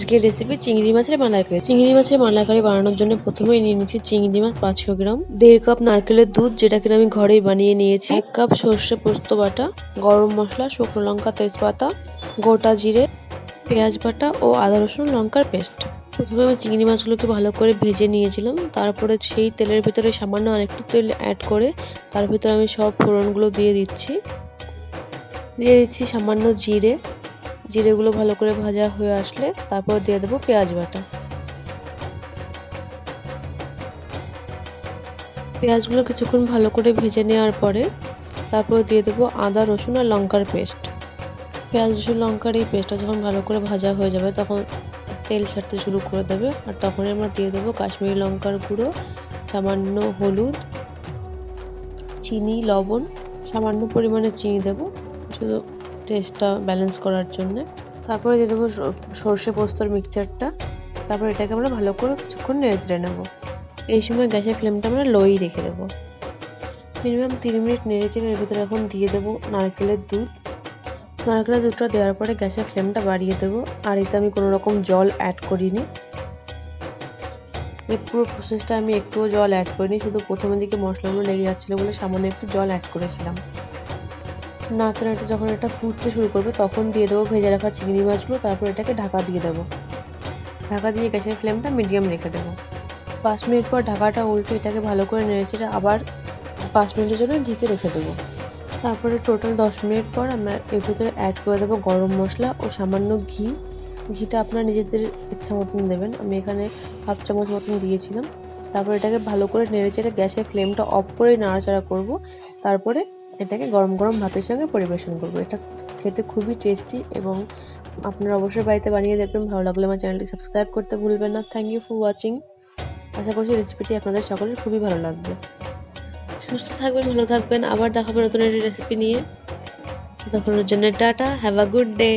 আজকের রেসিপি চিংড়ি মাছের মালাইকারি। চিংড়ি মাছের মালাইকারি বানানোর জন্য প্রথমেই নিয়ে নিচ্ছি চিংড়ি মাছ 500 গ্রাম, 1.5 কাপ নারকেলের দুধ যেটা কিনা আমি ঘরেই বানিয়ে নিয়েছি, 1 কাপ সর্ষে পোস্ত বাটা, গরম মশলা, শুকনো লঙ্কা, তেজপাতা, গোটা জিরে, পেঁয়াজ বাটা ও আদা রসুন লঙ্কার পেস্ট। প্রথমে আমি চিংড়ি মাছগুলোকে ভালো করে ভেজে নিয়েছিলাম, তারপরে সেই তেলের ভিতরে সামান্য আরেকটু তেল অ্যাড করে তার ভিতরে আমি সব ফোড়নগুলো দিয়ে দিচ্ছি সামান্য জিরেগুলো ভালো করে ভাজা হয়ে আসলে তারপর দিয়ে দেবো পেঁয়াজ বাটা। পেঁয়াজগুলো কিছুক্ষণ ভালো করে ভেজে নেওয়ার পরে তারপর দিয়ে দেবো আদা রসুন আর লঙ্কার পেস্ট। পেঁয়াজ রসুন লঙ্কার এই পেস্টটা যখন ভালো করে ভাজা হয়ে যাবে তখন তেল ছাড়তে শুরু করে দেবে, আর তখনই আমরা দিয়ে দেবো কাশ্মীরি লঙ্কার গুঁড়ো, সামান্য হলুদ, চিনি, লবণ, সামান্য পরিমাণে চিনি দেবো শুধু টেস্টটা ব্যালেন্স করার জন্যে। তারপরে দিয়ে দেবো সর্ষে পোস্তর মিক্সচারটা। তারপর এটাকে আমরা ভালো করে কিছুক্ষণ নেড়ে চেড়ে নেবো। এই সময় গ্যাসের ফ্লেমটা আমরা লোই রেখে দেবো। মিনিমাম 3 মিনিট নেড়ে চেড়ে এর ভিতরে এখন দিয়ে দেবো নারকেলের দুধটা দেওয়ার পরে গ্যাসের ফ্লেমটা বাড়িয়ে দেবো। আর এতে আমি কোনো রকম জল অ্যাড করিনি। এই পুরো প্রসেসটা আমি একটুও জল অ্যাড করিনি, শুধু প্রথমের দিকে মশলাগুলো লেগে যাচ্ছিলো বলে সামান্য একটু জল অ্যাড করেছিলাম। নাড়তে নাড়তে যখন এটা ফুটতে শুরু করবে তখন দিয়ে দেবো ভেজে রাখা চিংড়ি মাছগুলো। তারপর এটাকে ঢাকা দিয়ে দেবো। ঢাকা দিয়ে গ্যাসের ফ্লেমটা মিডিয়াম রেখে দেবো। 5 মিনিট পর ঢাকাটা উল্টে এটাকে ভালো করে নেড়েচেড়ে আবার 5 মিনিটের জন্য ঢেকে রেখে দেবো। তারপরে টোটাল 10 মিনিট পর আমরা এর ভিতরে অ্যাড করে দেবো গরম মশলা ও সামান্য ঘিটা আপনারা নিজেদের ইচ্ছা মতন দেবেন। আমি এখানে 1/2 চামচ মতন দিয়েছিলাম। তারপর এটাকে ভালো করে নেড়েচেড়ে গ্যাসের ফ্লেমটা অফ করে নাড়াচাড়া করব। তারপরে এটাকে গরম গরম ভাতের সঙ্গে পরিবেশন করব। এটা খেতে খুবই টেস্টি এবং আপনারা অবশ্যই বাড়িতে বানিয়ে দেখবেন। ভালো লাগলে আমার চ্যানেলটি সাবস্ক্রাইব করতে ভুলবেন না। Thank you for watching. আশা করছি রেসিপিটি আপনাদের সকলের খুবই ভালো লাগবে। সুস্থ থাকবেন, ভালো থাকবেন। আবার দেখাবো নতুন একটি রেসিপি নিয়ে। ততক্ষণের জন্য tata, have a good day.